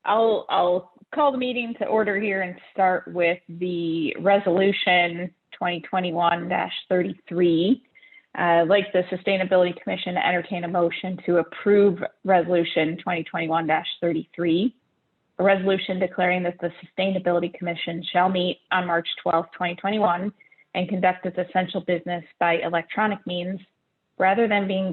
I'll call the meeting to order here and start with the resolution 2021-33. I'd like the Sustainability Commission to entertain a motion to approve resolution 2021-33, a resolution declaring that the Sustainability Commission shall meet on March 12, 2021 and conduct its essential business by electronic means rather than being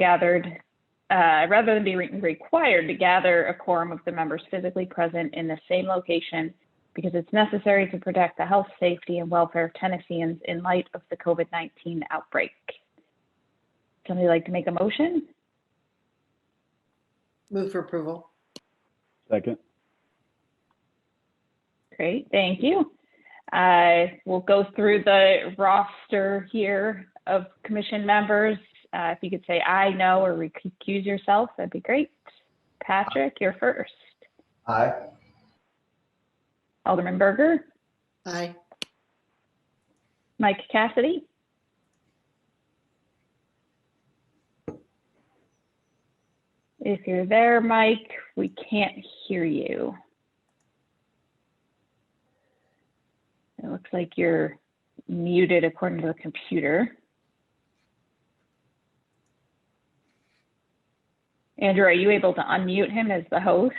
required to gather a quorum of the members physically present in the same location because it's necessary to protect the health, safety, and welfare of Tennesseans in light of the COVID-19 outbreak. Somebody like to make a motion? Move for approval. Second. Great, thank you. We'll go through the roster here of commission members. If you could say aye, no, or recuse yourself, that'd be great. Patrick, you're first. Aye. Alderman Berger. Aye. Mike Cassidy. If you're there, Mike, we can't hear you. It looks like you're muted according to the computer. Andrew, are you able to unmute him as the host?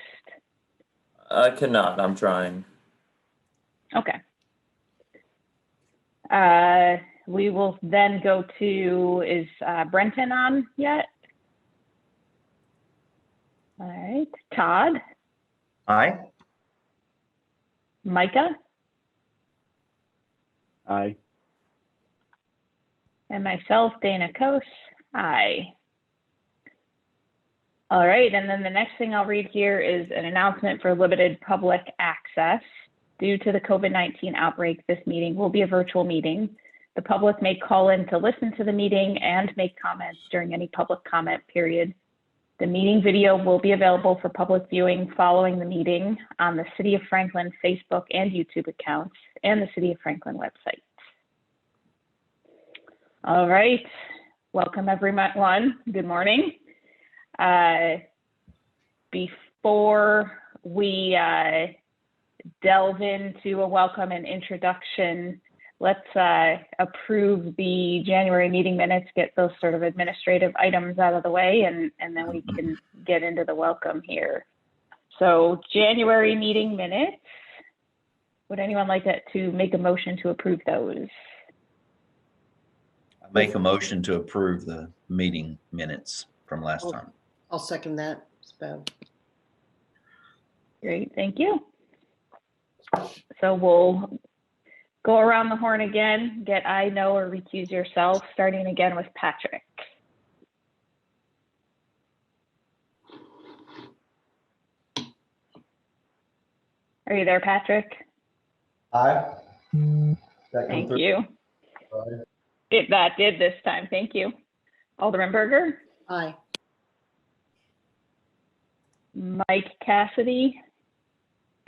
I cannot. I'm trying. Okay. We will then go to, is Brenton on yet? All right. Todd? Aye. Micah? Aye. And myself, Dana Kos. Aye. All right, and then the next thing I'll read here is an announcement for limited public access. Due to the COVID-19 outbreak, this meeting will be a virtual meeting. The public may call in to listen to the meeting and make comments during any public comment period. The meeting video will be available for public viewing following the meeting on the City of Franklin Facebook and YouTube accounts and the City of Franklin website. All right, welcome everyone. Good morning. Before we delve into a welcome and introduction, let's approve the January meeting minutes, get those sort of administrative items out of the way, and then we can get into the welcome here. So January meeting minutes, would anyone like to make a motion to approve those? I make a motion to approve the meeting minutes from last time. I'll second that. It's Bev. Great, thank you. So we'll go around the horn again, get aye, no, or recuse yourself, starting again with Patrick. Are you there, Patrick? Aye. Thank you. That did this time, thank you. Alderman Berger? Aye. Mike Cassidy,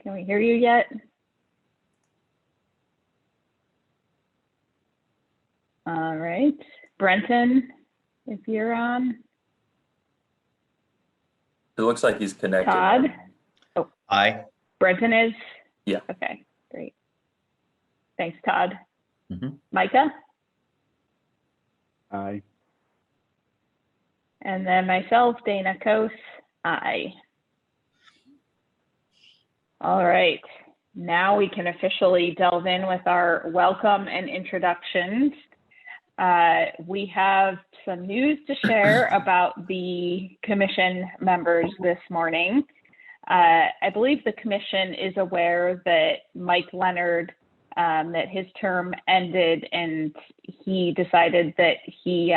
can we hear you yet? All right, Brenton, if you're on. It looks like he's connected. Todd? Oh, Aye. Brenton is? Yeah. Okay, great. Thanks, Todd. Mhm. Micah? Aye. And then myself, Dana Kos, aye. All right, now we can officially delve in with our welcome and introductions. We have some news to share about the commission members this morning. I believe the commission is aware that Mike Leonard, that his term ended and he decided that he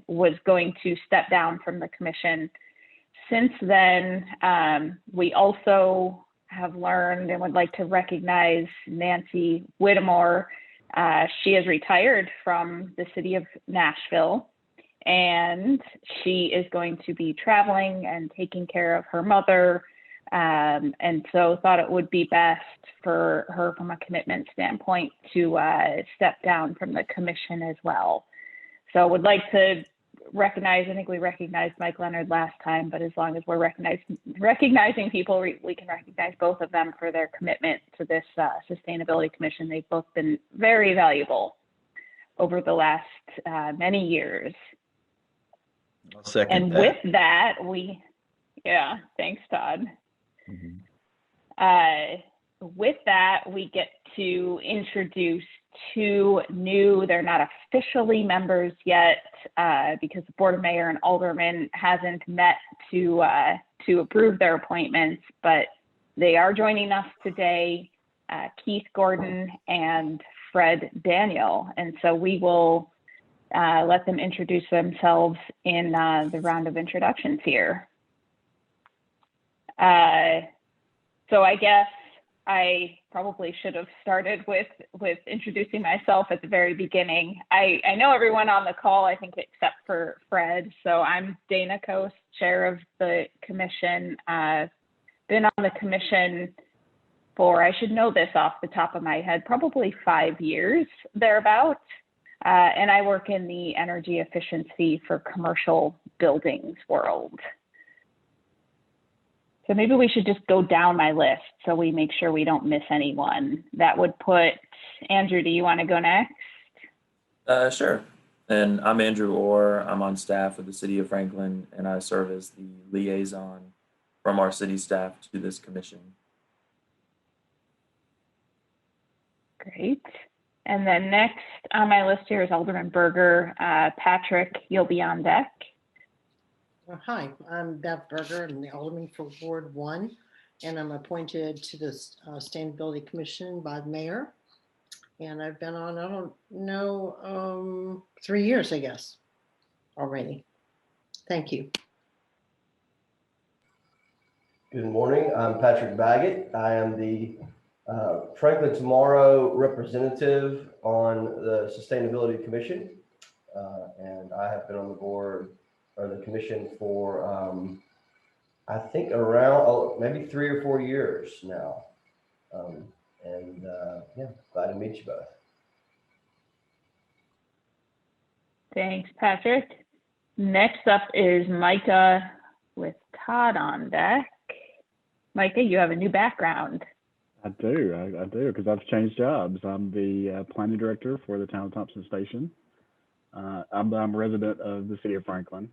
was going to step down from the commission. Since then, we also have learned and would like to recognize Nancy Whittemore. She has retired from the city of Nashville, and she is going to be traveling and taking care of her mother. And so thought it would be best for her from a commitment standpoint to step down from the commission as well. So would like to I think we recognized Mike Leonard last time, but as long as we're recognizing people, we can recognize both of them for their commitment to this Sustainability Commission. They've both been very valuable over the last many years. I'll second And that. with that, thanks, Todd. Mhm. With that, we get to introduce two new, they're not officially members yet because the Board of Mayor and Aldermen hasn't met to approve their appointments, but they are joining us today, Keith Gordon and Fred Daniel. And so we will let them introduce themselves in the round of introductions here. So I guess I probably should have started with introducing myself at the very beginning. I know everyone on the call, I think, except for Fred. So I'm Dana Coast, chair of the commission. Been on the commission for, I should know this off the top of my head, probably 5 years thereabout. And I work in the energy efficiency for commercial buildings world. So maybe we should just go down my list so we make sure we don't miss anyone. That would put, Andrew, do you want to go next? Sure. And I'm Andrew Orr. I'm on staff with the City of Franklin, and I serve as the liaison from our city staff to this commission. Great. And then next on my list here is Alderman Berger. Patrick, you'll be on deck. Hi, I'm Bev Berger. I'm the Alderman for Ward 1, and I'm appointed to the Sustainability Commission by the mayor. And I've been on, I don't know, 3 years, I guess, already. Thank you. Good morning. I'm Patrick Baggett. I am the Franklin Tomorrow representative on the Sustainability Commission, and I have been on the board or the commission for I think around maybe 3 or 4 years now, and yeah, glad to meet you both. Thanks, Patrick. Next up is Micah with Todd on deck. Micah, you have a new background. I do, because I've changed jobs. I'm the planning director for the town of Thompson Station. I'm a resident of the city of Franklin.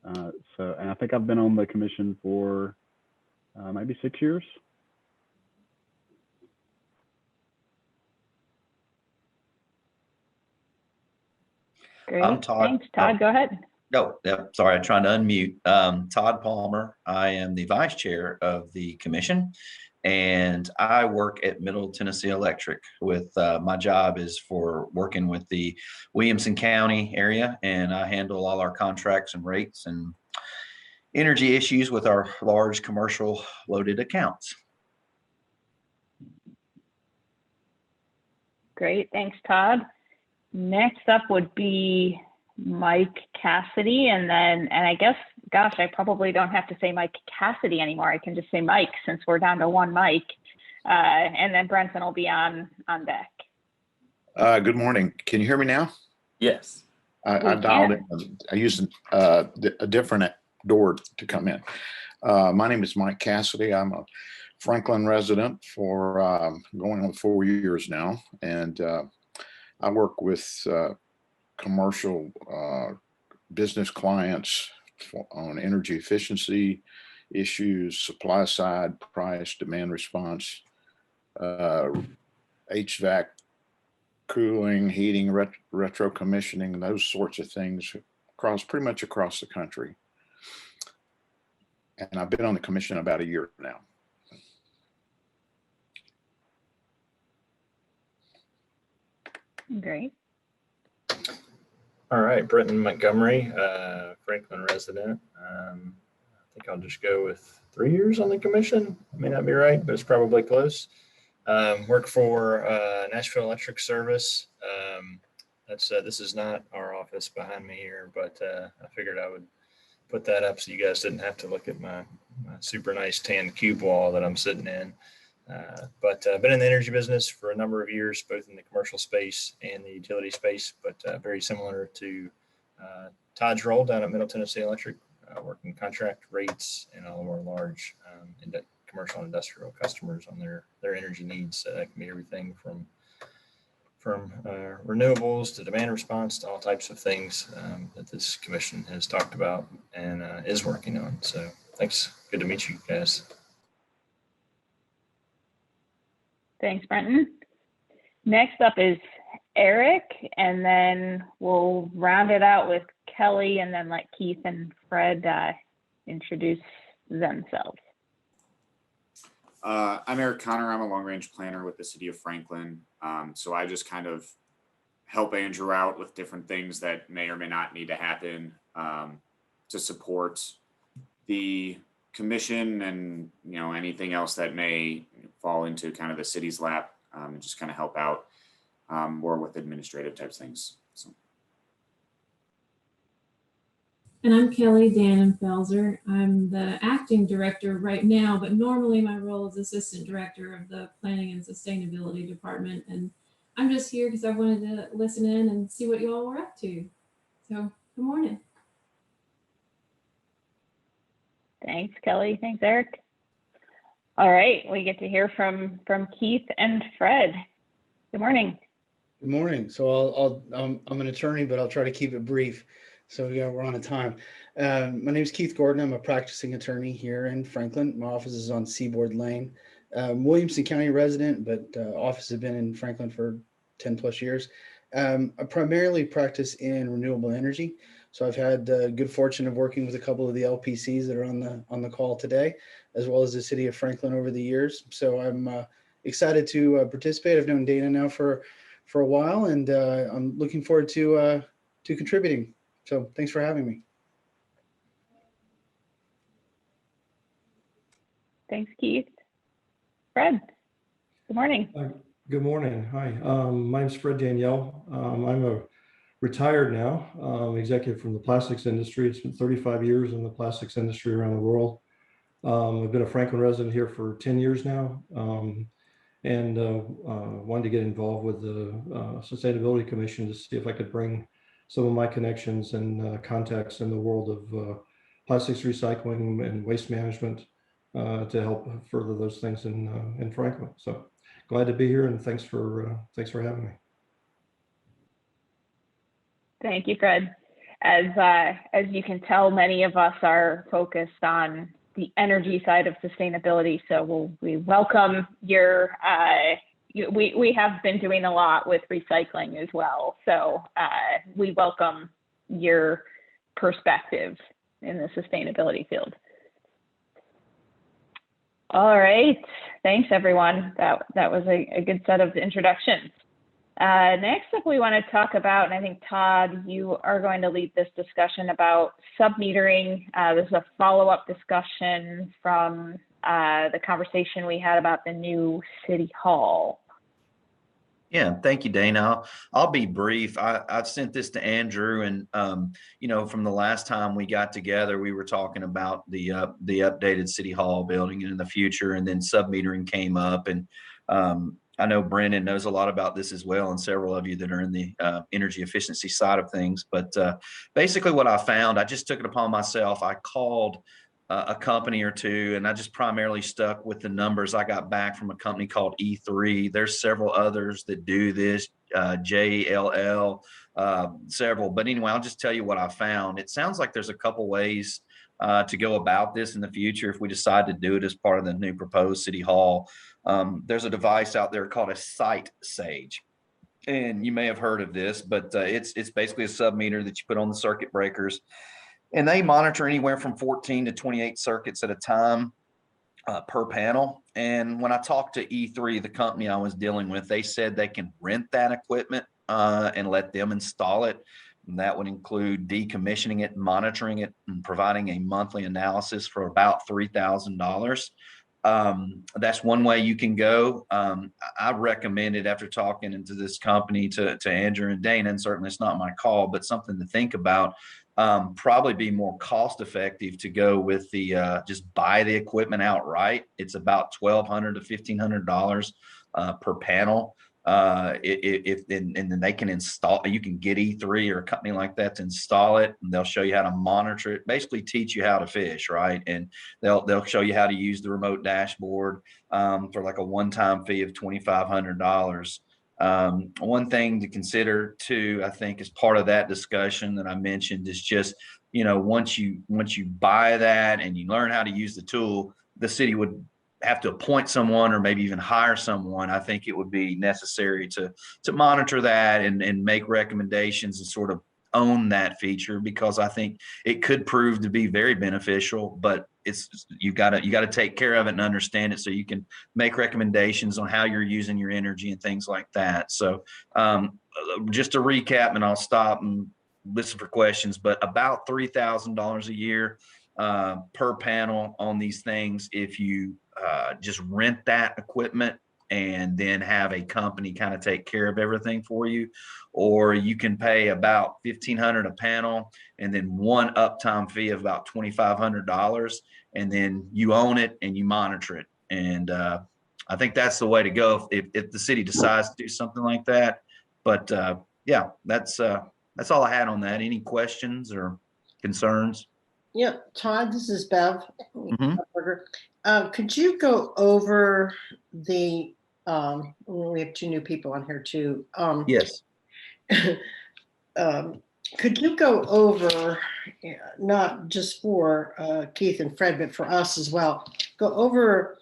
And I think I've been on the commission for maybe 6 years. Great. I'm Todd. Thanks, Todd. Go ahead. Oh, yep. Sorry, I'm trying to unmute. Todd Palmer. I am the vice chair of the commission, and I work at Middle Tennessee Electric. With my job is for working with the Williamson County area, and I handle all our contracts and rates and energy issues with our large commercial loaded accounts. Great. Thanks, Todd. Next up would be Mike Cassidy, and I guess, gosh, I probably don't have to say Mike Cassidy anymore. I can just say Mike since we're down to one Mike. And then Brenton will be on deck. Good morning. Can you hear me now? Yes. I dialed in. I used a different door to come in. My name is Mike Cassidy. I'm a Franklin resident for going on 4 years now, and I work with commercial business clients on energy efficiency issues, supply side, price, demand response, HVAC, cooling, heating, retro commissioning, those sorts of things pretty much across the country. And I've been on the commission about a year now. Great. All right, Brenton Montgomery, Franklin resident. I think I'll just go with 3 years on the commission. I may not be right, but it's probably close. Work for Nashville Electric Service. This is not our office behind me here, but I figured I would put that up so you guys didn't have to look at my super nice tan cube wall that I'm sitting in. But I've been in the energy business for a number of years, both in the commercial space and the utility space, but very similar to Todd's role down at Middle Tennessee Electric, working contract rates and all of our large commercial and industrial customers on their energy needs. That can be everything from renewables to demand response to all types of things that this commission has talked about and is working on. So thanks. Good to meet you guys. Thanks, Brenton. Next up is Eric, and then we'll round it out with Kelly, and then let Keith and Fred introduce themselves. I'm Eric Connor. I'm a long-range planner with the city of Franklin. So I just kind of help Andrew out with different things that may or may not need to happen to support the commission and, you know, anything else that may fall into kind of the city's lap, and just kind of help out more with administrative types things. So. And I'm Kelly Dannenfelser. I'm the acting director right now, but normally my role is assistant director of the planning and sustainability department. And I'm just here because I wanted to listen in and see what you all were up to. So good morning. Thanks, Kelly. Thanks, Eric. All right, we get to hear from Keith and Fred. Good morning. Good morning. So I'm an attorney, but I'll try to keep it brief. So yeah, we're on a time. My name is Keith Gordon. I'm a practicing attorney here in Franklin. My office is on Seaboard Lane. Williamson County resident, but office has been in Franklin for 10 plus years. I primarily practice in renewable energy. So I've had the good fortune of working with a couple of the LPCs that are on the call today, as well as the city of Franklin over the years. So I'm excited to participate. I've known Dana now for a while, and I'm looking forward to contributing. So thanks for having me. Thanks, Keith. Fred, good morning. Good morning. Hi, my name's Fred Danielle. I'm a retired now executive from the plastics industry. It's been 35 years in the plastics industry around the world. I've been a Franklin resident here for 10 years now, and wanted to get involved with the Sustainability Commission to see if I could bring some of my connections and contacts in the world of plastics recycling and waste management to help further those things in Franklin. So glad to be here, and thanks for having me. Thank you, Fred. As you can tell, many of us are focused on the energy side of sustainability. So we welcome your, we have been doing a lot with recycling as well. So we welcome your perspective in the sustainability field. All right, thanks everyone. That was a good set of introductions. Next up, we want to talk about, and I think Todd, you are going to lead this discussion about submetering. This is a follow-up discussion from the conversation we had about the new city hall. Yeah, thank you, Dana. I'll be brief. I've sent this to Andrew, and you know, from the last time we got together, we were talking about the updated city hall building and in the future, and then submetering came up, and I know Brennan knows a lot about this as well, and several of you that are in the energy efficiency side of things. But basically what I found, I just took it upon myself. I called a company or two, and I just primarily stuck with the numbers I got back from a company called E3. There's several others that do this, JLL, several. But anyway, I'll just tell you what I found. It sounds like there's a couple ways to go about this in the future if we decide to do it as part of the new proposed city hall. There's a device out there called a Site Sage, and you may have heard of this, but it's basically a submeter that you put on the circuit breakers, and they monitor anywhere from 14 to 28 circuits at a time per panel. And when I talked to E3, the company I was dealing with, they said they can rent that equipment and let them install it. And that would include decommissioning it, monitoring it, and providing a monthly analysis for about $3,000. That's one way you can go. I recommended, after talking to this company, to Andrew and Dana, and certainly it's not my call, but something to think about. Probably be more cost effective to go with the just buy the equipment outright. It's about $1,200 to $1,500 per panel. And then they can install, you can get E3 or a company like that to install it, and they'll show you how to monitor it, basically teach you how to fish, right? And they'll show you how to use the remote dashboard for like a one-time fee of $2,500. One thing to consider too, I think, as part of that discussion that I mentioned is just, once you buy that and you learn how to use the tool, the city would have to appoint someone or maybe even hire someone. I think it would be necessary to monitor that and make recommendations and sort of own that feature, because I think it could prove to be very beneficial, but you got to take care of it and understand it so you can make recommendations on how you're using your energy and things like that. So just to recap, and I'll stop and listen for questions, but about $3,000 a year per panel on these things if you just rent that equipment and then have a company kind of take care of everything for you. Or you can pay about $1,500 a panel and then one uptime fee of about $2,500, and then you own it and you monitor it. And I think that's the way to go if the city decides to do something like that. But yeah, that's all I had on that. Any questions or concerns? Yeah, Todd, this is Bev. Mhm. Could you go over the, we have two new people on here too. Yes. Could you go over, not just for Keith and Fred, but for us as well, go over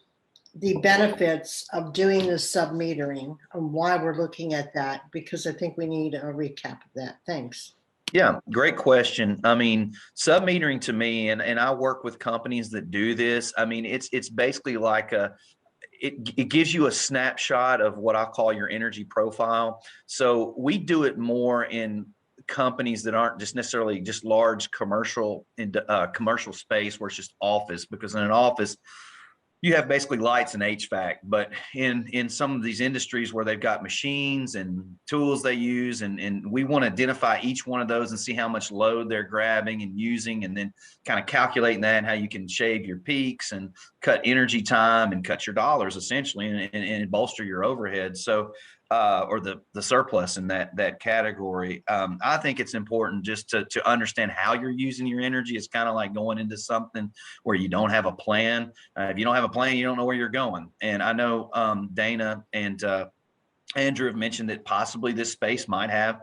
the benefits of doing the sub-metering and why we're looking at that? Because I think we need a recap of that. Thanks. Yeah, great question. I mean, sub-metering to me, and I work with companies that do this. I mean, it's basically like it gives you a snapshot of what I call your energy profile. So we do it more in companies that aren't just necessarily just large commercial space where it's just office, because in an office you have basically lights and HVAC. But in some of these industries where they've got machines and tools they use, and we want to identify each one of those and see how much load they're grabbing and using, and then kind of calculating that and how you can shave your peaks and cut energy time and cut your dollars essentially and bolster your overhead. So or the surplus in that category. I think it's important just to understand how you're using your energy. It's kind of like going into something where you don't have a plan. If you don't have a plan, you don't know where you're going. And I know Dana and Andrew have mentioned that possibly this space might have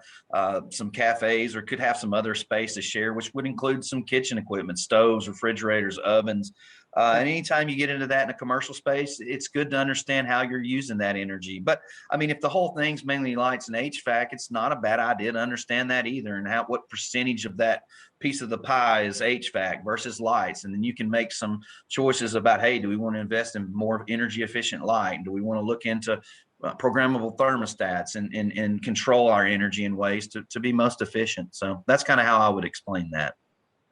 some cafes or could have some other space to share, which would include some kitchen equipment, stoves, refrigerators, ovens. And anytime you get into that in a commercial space, it's good to understand how you're using that energy. But I mean, if the whole thing's mainly lights and HVAC, it's not a bad idea to understand that either, and what percentage of that piece of the pie is HVAC versus lights. And then you can make some choices about, hey, do we want to invest in more energy efficient light? Do we want to look into programmable thermostats and control our energy in ways to be most efficient? So that's kind of how I would explain that.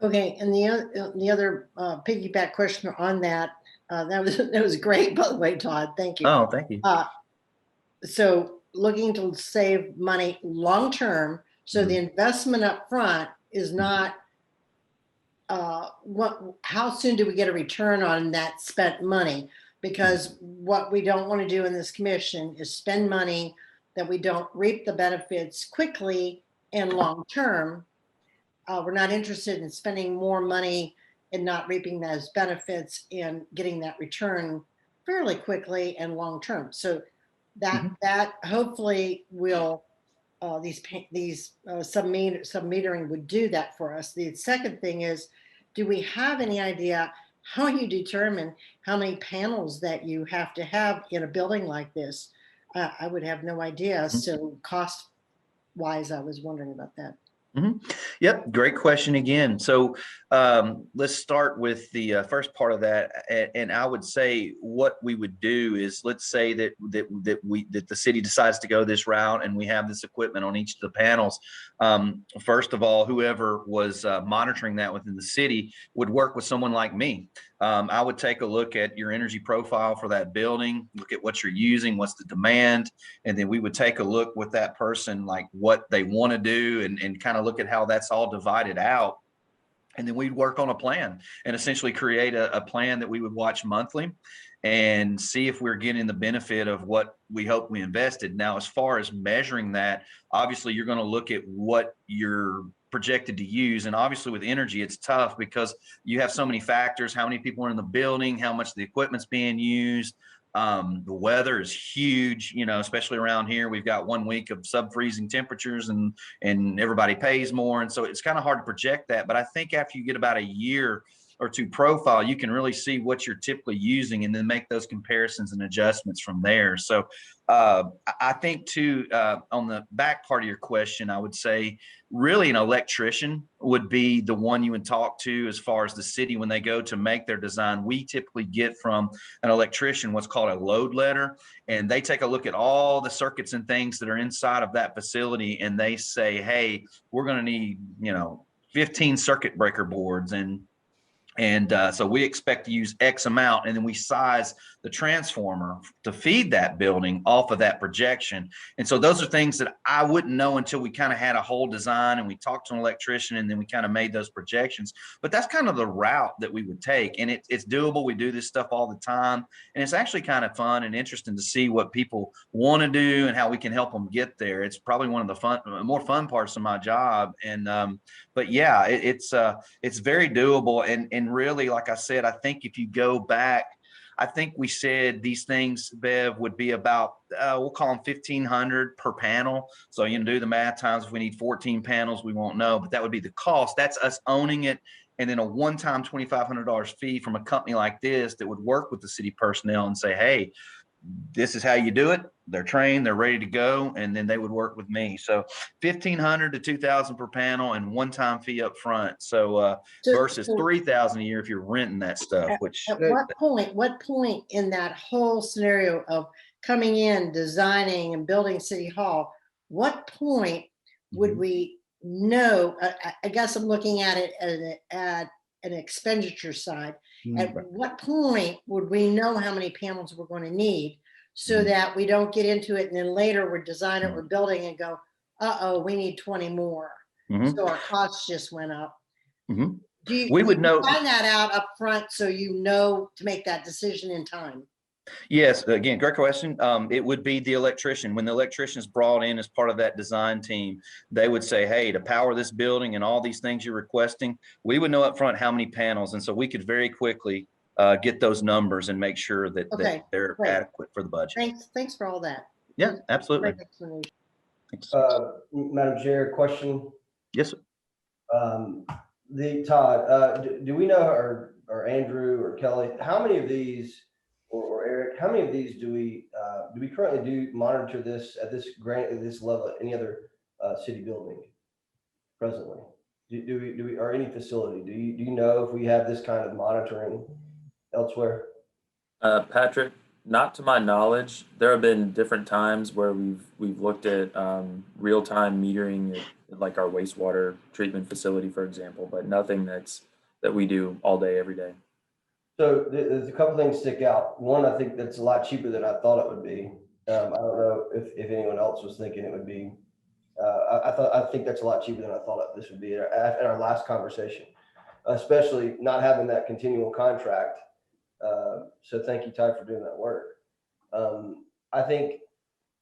Okay, and the other piggyback question on that, that was great, by the way, Todd. Thank you. Oh, thank you. So looking to save money long term, so the investment up front is not how soon do we get a return on that spent money? Because what we don't want to do in this commission is spend money that we don't reap the benefits quickly and long term. We're not interested in spending more money and not reaping those benefits and getting that return fairly quickly and long term. So that hopefully will these sub-metering would do that for us. The second thing is, do we have any idea how you determine how many panels that you have to have in a building like this? I would have no idea. So cost wise, I was wondering about that. Yep, great question again. So let's start with the first part of that, and I would say what we would do is, let's say that the city decides to go this route, and we have this equipment on each of the panels. First of all, whoever was monitoring that within the city would work with someone like me. I would take a look at your energy profile for that building, look at what you're using, what's the demand, and then we would take a look with that person, like what they want to do, and kind of look at how that's all divided out. And then we'd work on a plan and essentially create a plan that we would watch monthly. and see if we're getting the benefit of what we hope we invested. Now, as far as measuring that, obviously you're going to look at what you're projected to use. And obviously with energy, it's tough because you have so many factors, how many people are in the building, how much the equipment's being used. The weather is huge, you know, especially around here. We've got 1 week of sub-freezing temperatures and everybody pays more. And so it's kind of hard to project that. But I think after you get about a year or two profile, you can really see what you're typically using and then make those comparisons and adjustments from there. So I think too, on the back part of your question, I would say really an electrician would be the one you would talk to as far as the city when they go to make their design. We typically get from an electrician what's called a load letter, and they take a look at all the circuits and things that are inside of that facility, and they say, hey, we're going to need, you know, 15 circuit breaker boards, and so we expect to use X amount, and then we size the transformer to feed that building off of that projection. And so those are things that I wouldn't know until we kind of had a whole design and we talked to an electrician, and then we kind of made those projections. But that's kind of the route that we would take, and it's doable. We do this stuff all the time, and it's actually kind of fun and interesting to see what people want to do and how we can help them get there. It's probably one of the more fun parts of my job. And but yeah, it's very doable. And really, like I said, I think if you go back, I think we said these things, Bev, would be about, we'll call them 1,500 per panel. So you can do the math times. If we need 14 panels, we won't know, but that would be the cost. That's us owning it. And then a one-time $2,500 fee from a company like this that would work with the city personnel and say, hey, this is how you do it. They're trained, they're ready to go, and then they would work with me. So 1,500 to 2,000 per panel and one-time fee up front. So versus 3,000 a year if you're renting that stuff. Which at what point in that whole scenario of coming in, designing, and building City Hall, what point would we know? I guess I'm looking at it at an expenditure side. At what point would we know how many panels we're going to need so that we don't get into it and then later we're designing it, we're building and go, we need 20 more. So our costs just went up. Do you find that out up front so you know to make that decision in time? Yes, again, great question. It would be the electrician. When the electrician is brought in as part of that design team, they would say, hey, to power this building and all these things you're requesting, we would know up front how many panels. And so we could very quickly get those numbers and make sure that, that they're adequate for the budget. Thanks for all that. Yeah, absolutely. Thanks. Madam Chair, question? Yes, sir. Todd, do we know, or Andrew or Kelly, how many of these, or Eric, how many of these do we currently monitor this at this level at any other city building presently? Do we or any facility? Do you know if we have this kind of monitoring elsewhere? Patrick, not to my knowledge. There have been different times where we've looked at real-time metering at like our wastewater treatment facility, for example, but nothing that we do all day, every day. So there's a couple things stick out. One, I think that's a lot cheaper than I thought it would be. I don't know if anyone else was thinking it would be. I think that's a lot cheaper than I thought this would be in our last conversation, especially not having that continual contract. So thank you, Ty, for doing that work. I think,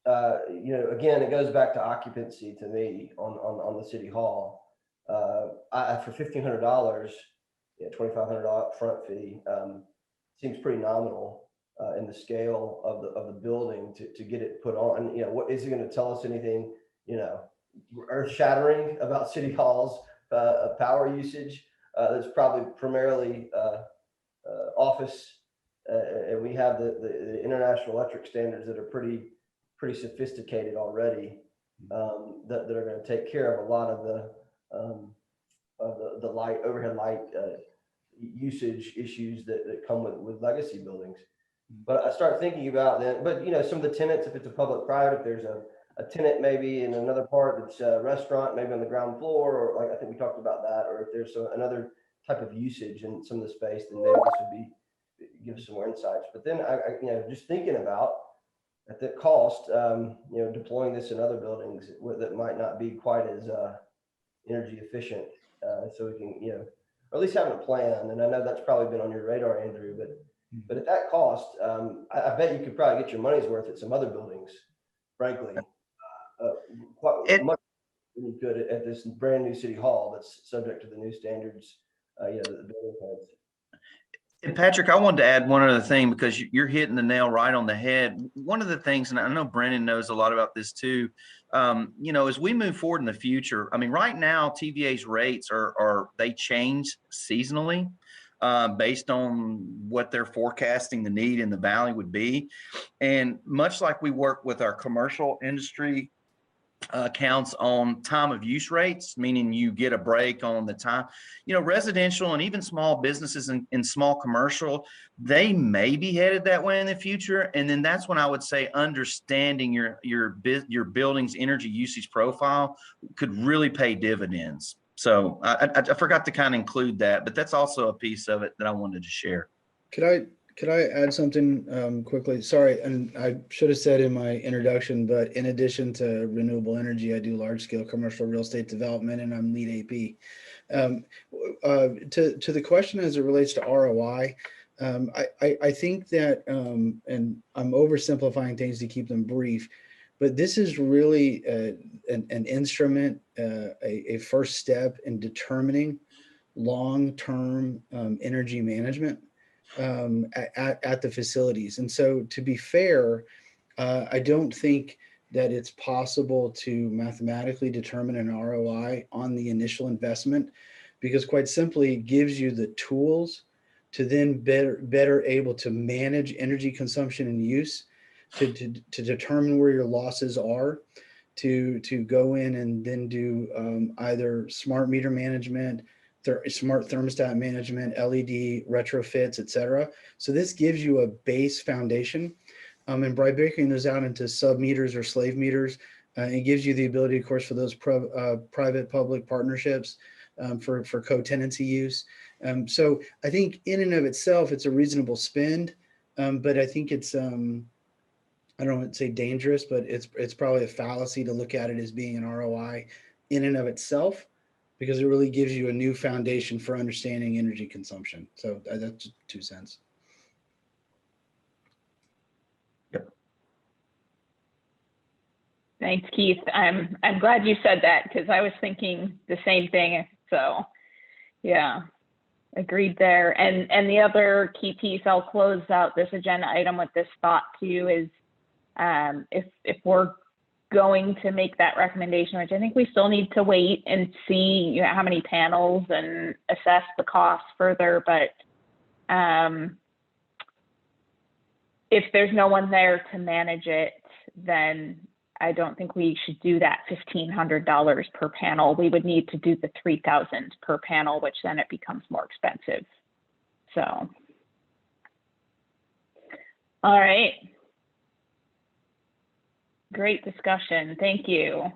again, it goes back to occupancy to me on the City Hall. For $1,500, $2,500 upfront fee seems pretty nominal in the scale of the building to get it put on. And what is it going to tell us anything earth shattering about City Hall's power usage? That's probably primarily office, and we have the international electric standards that are pretty sophisticated already, that are going to take care of a lot of the light overhead light usage issues that come with legacy buildings. But I start thinking about that. But some of the tenants, if it's a public-private, if there's a tenant maybe in another part that's a restaurant, maybe on the ground floor, or like I think we talked about that, or if there's another type of usage in some of the space, then maybe this would give us some more insights. But then I just thinking about at the cost, deploying this in other buildings that might not be quite as energy efficient, so we can, or at least having a plan. And I know that's probably been on your radar, Andrew, but But at that cost, I bet you could probably get your money's worth at some other buildings, frankly. Quite It- much than you could at this brand new city hall that's subject to the new standards, that the building has. And Patrick, I wanted to add one other thing because you're hitting the nail right on the head. One of the things, and I know Brennan knows a lot about this too, as we move forward in the future, I mean, right now, TVA's rates they change seasonally based on what they're forecasting the need in the valley would be. And much like we work with our commercial industry accounts on time of use rates, meaning you get a break on the time, residential and even small businesses and small commercial, they may be headed that way in the future. And then that's when I would say understanding your building's energy usage profile could really pay dividends. So I forgot to kind of include that, but that's also a piece of it that I wanted to share. Could I add something quickly? Sorry, and I should have said in my introduction, but in addition to renewable energy, I do large scale commercial real estate development, and I'm lead AP. To the question as it relates to ROI, I think that, and I'm oversimplifying things to keep them brief, but this is really an instrument, a first step in determining long-term energy management at the facilities. And so, to be fair, I don't think that it's possible to mathematically determine an ROI on the initial investment, because quite simply it gives you the tools to then better able to manage energy consumption and use, to determine where your losses are, to go in and then do either smart meter management, smart thermostat management, LED retrofits, etc. So this gives you a base foundation. And by breaking those out into sub meters or slave meters, it gives you the ability, of course, for those private-public partnerships for co-tenancy use. So I think in and of itself, it's a reasonable spend, but I think it's, I don't want to say dangerous, but it's probably a fallacy to look at it as being an ROI in and of itself, because it really gives you a new foundation for understanding energy consumption. So that's 2 cents. Yep. Thanks, Keith. I'm glad you said that, because I was thinking the same thing. So yeah, agreed there. And the other key piece, I'll close out this agenda item with this thought too, is if we're going to make that recommendation, which I think we still need to wait and see how many panels and assess the cost further. But if there's no one there to manage it, then I don't think we should do that $1,500 per panel. We would need to do the $3,000 per panel, which then it becomes more expensive. So, all right. Great discussion. Thank you.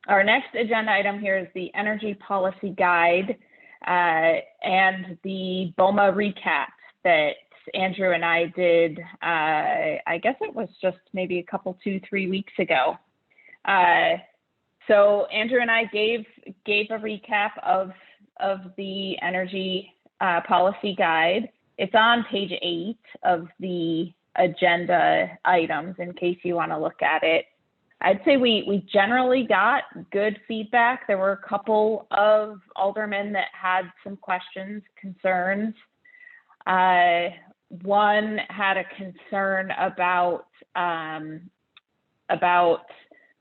Our next agenda item here is the Energy Policy Guide and the BOMA recap that Andrew and I did, I guess it was just maybe a couple, 2-3 weeks ago. So Andrew and I gave a recap of the Energy Policy Guide. It's on page 8 of the agenda items in case you want to look at it. I'd say we generally got good feedback. There were a couple of aldermen that had some questions, concerns. One had a concern about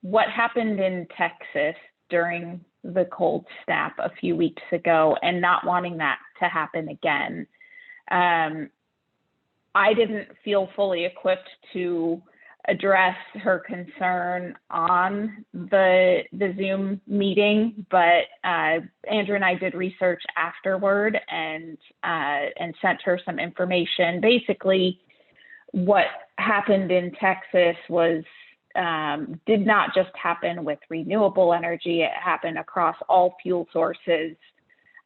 what happened in Texas during the cold snap a few weeks ago and not wanting that to happen again. I didn't feel fully equipped to address her concern on the Zoom meeting, but Andrew and I did research afterward and sent her some information. Basically, what happened in Texas was did not just happen with renewable energy. It happened across all fuel sources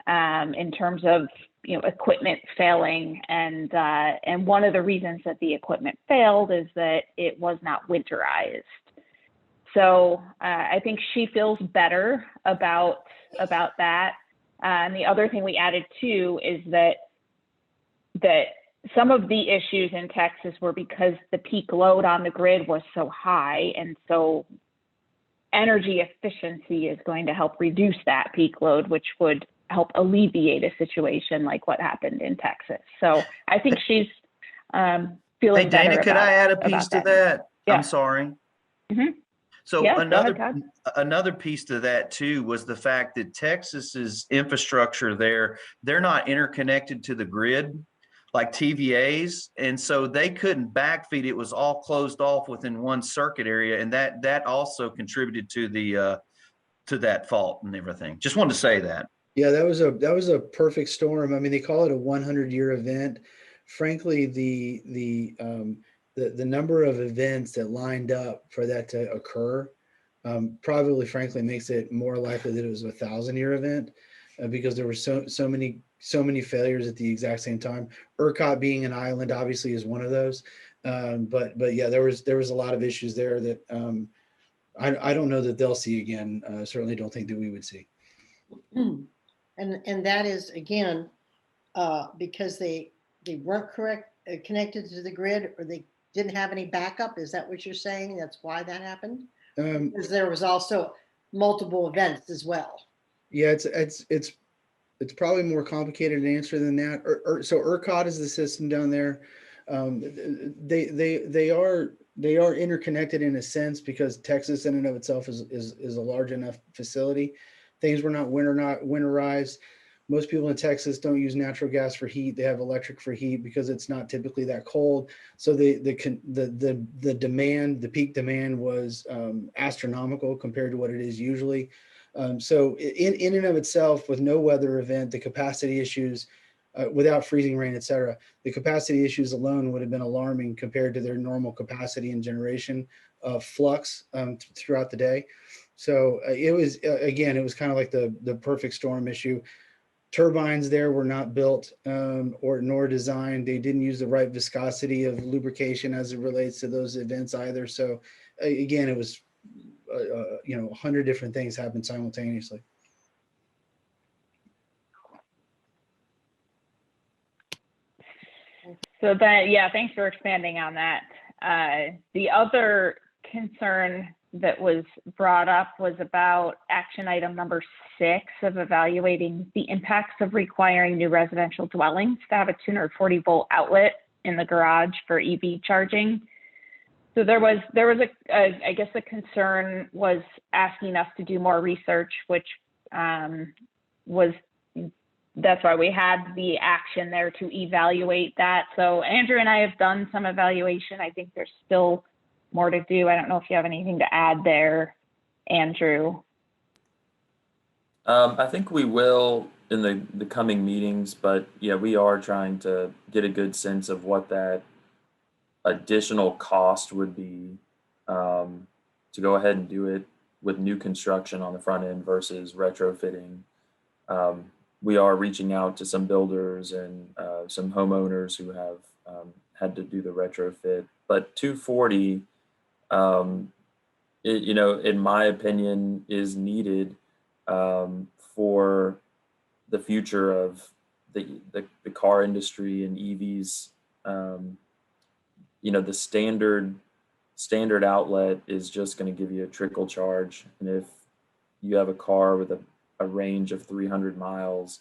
in terms of equipment failing, and one of the reasons that the equipment failed is that it was not winterized. So I think she feels better about that. And the other thing we added too is that some of the issues in Texas were because the peak load on the grid was so high. And so energy efficiency is going to help reduce that peak load, which would help alleviate a situation like what happened in Texas. So I think she's feeling Hey, Dana, better could I add a piece to that? Yeah. I'm sorry. Mhm. So Yeah, go ahead, Todd. another piece to that too was the fact that Texas's infrastructure there, they're not interconnected to the grid like TVAs, and so they couldn't backfeed. It was all closed off within one circuit area, and that also contributed to the to that fault and everything. Just wanted to say that. Yeah, that was a perfect storm. I mean, they call it a 100-year event. Frankly, the number of events that lined up for that to occur probably, frankly, makes it more likely that it was a 1,000-year event because there were so many failures at the exact same time. ERCOT being an island obviously is one of those, but yeah, there was a lot of issues there that I don't know that they'll see again. Certainly don't think that we would see. And that is again because they weren't connected to the grid, or they didn't have any backup. Is that what you're saying? That's why that happened? Because there was also multiple events as well. Yeah, it's probably more complicated an answer than that. So ERCOT is the system down there. They are interconnected in a sense because Texas in and of itself is a large enough facility. Things were not winterized. Most people in Texas don't use natural gas for heat. They have electric for heat because it's not typically that cold. So the demand, the peak demand was astronomical compared to what it is usually. So in and of itself, with no weather event, the capacity issues, without freezing rain, et cetera, the capacity issues alone would have been alarming compared to their normal capacity and generation of flux throughout the day. So it was, again, it was kind of like the perfect storm issue. Turbines there were not built nor designed. They didn't use the right viscosity of lubrication as it relates to those events either. So again, it was 100 different things happened simultaneously. So that, yeah, thanks for expanding on that. The other concern that was brought up was about action item number 6 of evaluating the impacts of requiring new residential dwellings to have a 240 volt outlet in the garage for EV charging. So there was I guess the concern was asking us to do more research, which that's why we had the action there to evaluate that. So Andrew and I have done some evaluation. I think there's still more to do. I don't know if you have anything to add there, Andrew. I think we will in the coming meetings, but yeah, we are trying to get a good sense of what that additional cost would be to go ahead and do it with new construction on the front end versus retrofitting. We are reaching out to some builders and some homeowners who have had to do the retrofit, but 240, in my opinion, is needed for the future of the car industry and EVs. The standard outlet is just going to give you a trickle charge, and if you have a car with a range of 300 miles,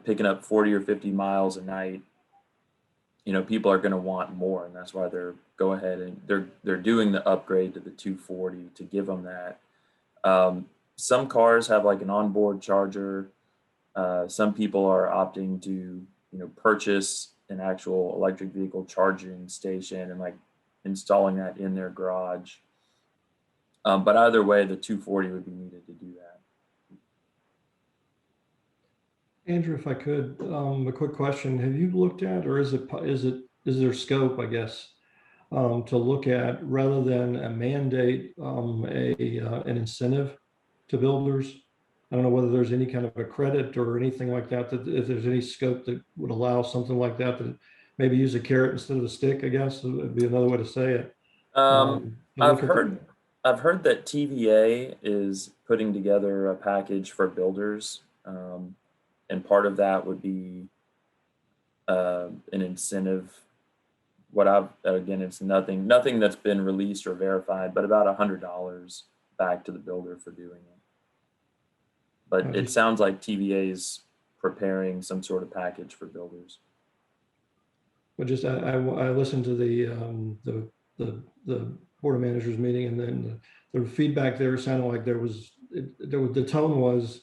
picking up 40 or 50 miles a night, people are going to want more, and that's why they're doing the upgrade to the 240 to give them that. Some cars have like an onboard charger. Some people are opting to purchase an actual electric vehicle charging station and like installing that in their garage. But either way, the 240 would be needed to do that. Andrew, if I could, a quick question. Have you looked at, or is there scope, I guess, to look at, rather than a mandate, an incentive to builders? I don't know whether there's any kind of a credit or anything like that, if there's any scope that would allow something like that, that maybe use a carrot instead of a stick, I guess would be another way to say it. I've heard that TVA is putting together a package for builders. And part of that would be an incentive. Again, it's nothing that's been released or verified, but about $100 back to the builder for doing it. But it sounds like TVA is preparing some sort of package for builders. But just I listened to the board of managers meeting, and then the feedback there sounded like the tone was,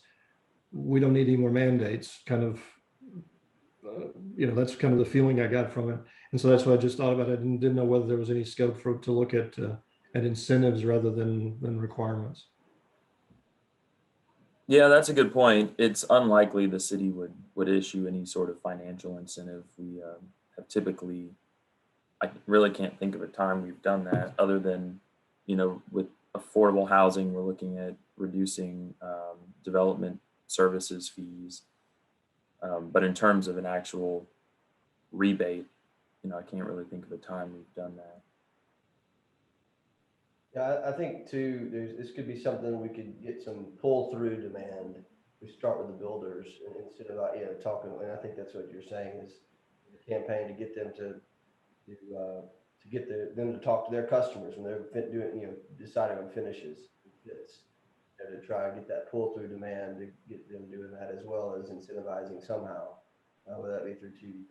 we don't need any more mandates, kind of, that's kind of the feeling I got from it. And so that's what I just thought about it, and didn't know whether there was any scope to look at incentives rather than requirements. Yeah, that's a good point. It's unlikely the city would issue any sort of financial incentive. We have typically, I really can't think of a time we've done that, other than, with affordable housing, we're looking at reducing development services fees. But in terms of an actual rebate, I can't really think of a time we've done that. Yeah, I think too, this could be something we could get some pull through demand. We start with the builders instead of talking, and I think that's what you're saying is the campaign to get them to get them to talk to their customers when they're doing, deciding on finishes and fits, to try and get that pull through demand, to get them doing that, as well as incentivizing somehow, whether that be through TV.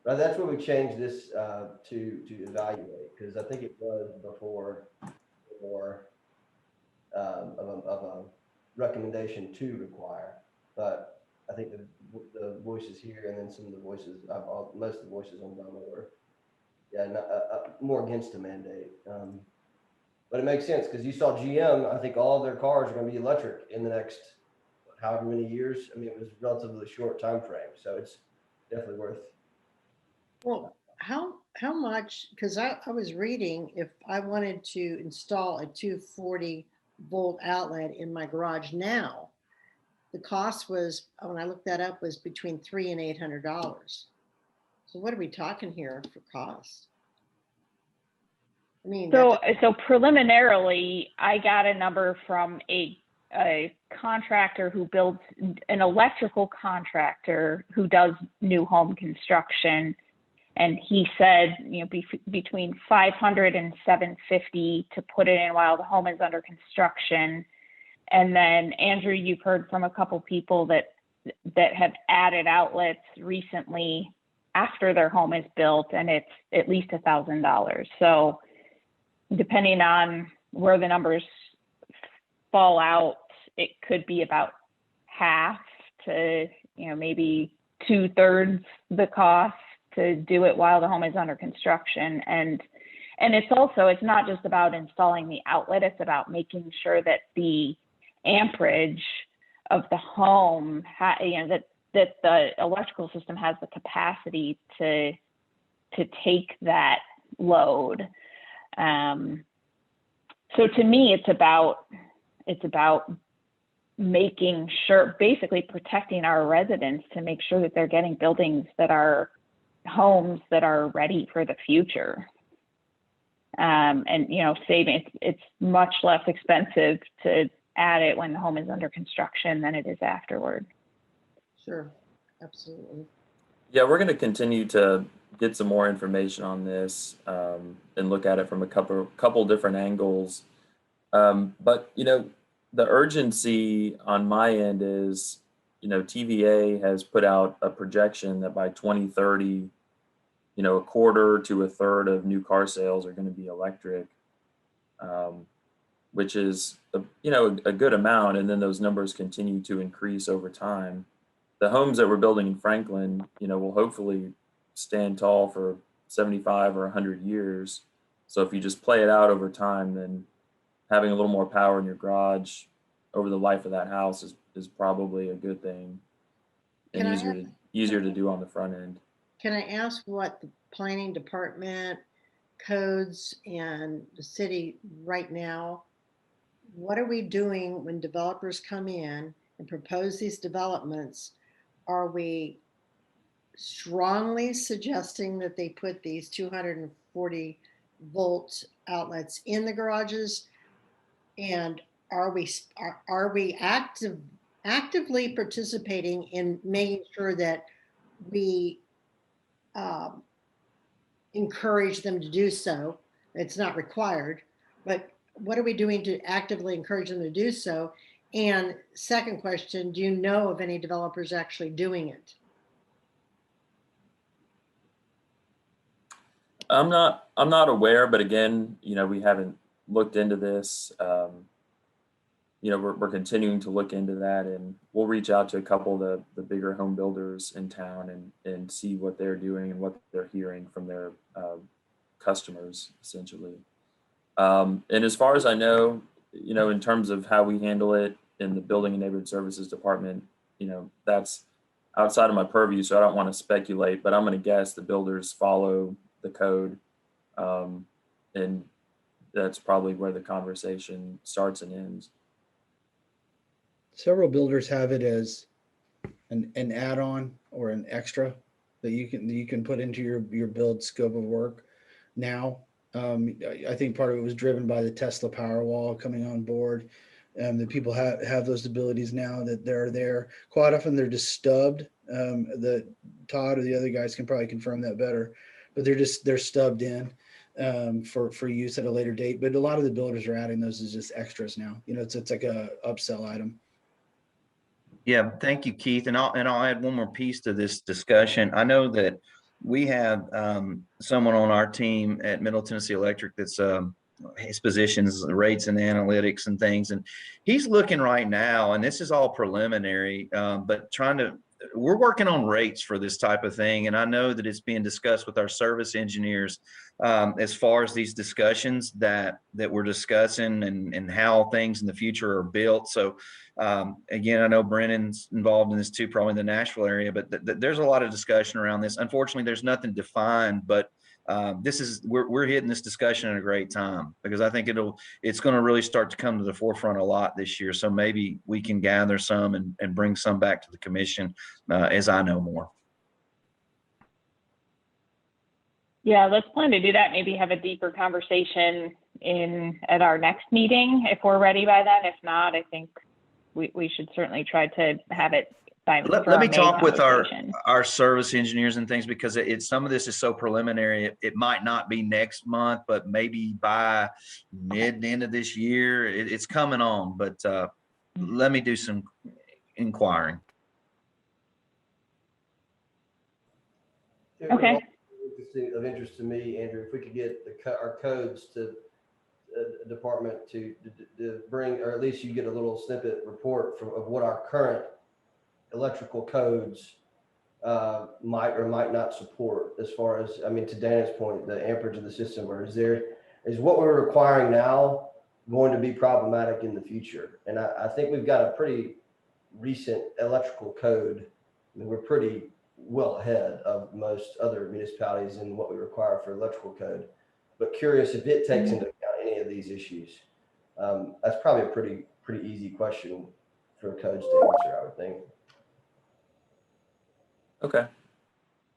But that's what we changed this to evaluate, because I think it was before more of a recommendation to require. But I think the voices here, and then some of the voices, most of the voices on Burma were, more against a mandate. But it makes sense, because you saw GM, I think all of their cars are going to be electric in the next however many years. I mean, it was a relatively short time frame, so it's definitely worth. Well, how much, because I was reading, if I wanted to install a 240 volt outlet in my garage now, the cost was, when I looked that up, was between $300 and $800. So what are we talking here for cost? I mean, so preliminarily, I got a number from a contractor who builds, an electrical contractor who does new home construction. And he said, between $500 and $750 to put it in while the home is under construction. And then, Andrew, you've heard from a couple people that have added outlets recently after their home is built, and it's at least $1,000. So depending on where the numbers fall out, it could be about half to, maybe 2/3 the cost to do it while the home is under construction. And it's not just about installing the outlet, it's about making sure that the amperage of the home, that the electrical system has the capacity to take that load. So to me, it's about making sure, basically protecting our residents, to make sure that they're getting homes that are ready for the future. And saving, it's much less expensive to add it when the home is under construction than it is afterward. Sure, absolutely. Yeah, we're going to continue to get some more information on this and look at it from a couple different angles. But the urgency on my end is, TVA has put out a projection that by 2030, a quarter to a third of new car sales are going to be electric, which is a good amount, and then those numbers continue to increase over time. The homes that we're building in Franklin, will hopefully stand tall for 75 or 100 years. So if you just play it out over time, then having a little more power in your garage over the life of that house is probably a good thing, and easier to do on the front end. Can I ask what the planning department, codes, and the city right now, what are we doing when developers come in and propose these developments? Are we strongly suggesting that they put these 240 volt outlets in the garages? And are we actively participating in making sure that we encourage them to do so. It's not required, but what are we doing to actively encourage them to do so? And second question, do you know of any developers actually doing it? I'm not aware, but again, we haven't looked into this. We're continuing to look into that, and we'll reach out to a couple of the bigger home builders in town and see what they're doing and what they're hearing from their customers, essentially. And as far as I know, in terms of how we handle it in the Building and Neighborhood Services Department, that's outside of my purview, so I don't want to speculate, but I'm going to guess the builders follow the code. And that's probably where the conversation starts and ends. Several builders have it as an add-on or an extra that you can put into your build scope of work now. I think part of it was driven by the Tesla Powerwall coming on board. That people have those abilities now that they're there. Quite often they're just stubbed. The Todd or the other guys can probably confirm that better, but they're stubbed in for use at a later date. But a lot of the builders are adding those as just extras now. It's like a upsell item. Yeah, thank you, Keith. And I'll add one more piece to this discussion. I know that we have someone on our team at Middle Tennessee Electric that's his position is rates and analytics and things, and he's looking right now, and this is all preliminary, but we're working on rates for this type of thing, and I know that it's being discussed with our service engineers as far as these discussions that we're discussing and how things in the future are built. So again, I know Brennan's involved in this too, probably in the Nashville area, but there's a lot of discussion around this. Unfortunately, there's nothing defined, but we're hitting this discussion at a great time, because I think it's going to really start to come to the forefront a lot this year. So maybe we can gather some and bring some back to the commission as I know more. Yeah, let's plan to do that. Maybe have a deeper conversation at our next meeting if we're ready by then. If not, I think we should certainly try to have it. Let me talk with our service engineers and things, because some of this is so preliminary. It might not be next month, but maybe by end of this year, it's coming on. But let me do some inquiring. Okay. Of interest to me, Andrew, if we could get our codes to the department to bring, or at least you get a little snippet report of what our current electrical codes might or might not support, as far as, to Dana's point, the amperage of the system, or is what we're requiring now going to be problematic in the future? And I think we've got a pretty recent electrical code. We're pretty well ahead of most other municipalities in what we require for electrical code, but curious if it takes into account any of these issues. That's probably a pretty easy question for codes to answer, I would think. Okay.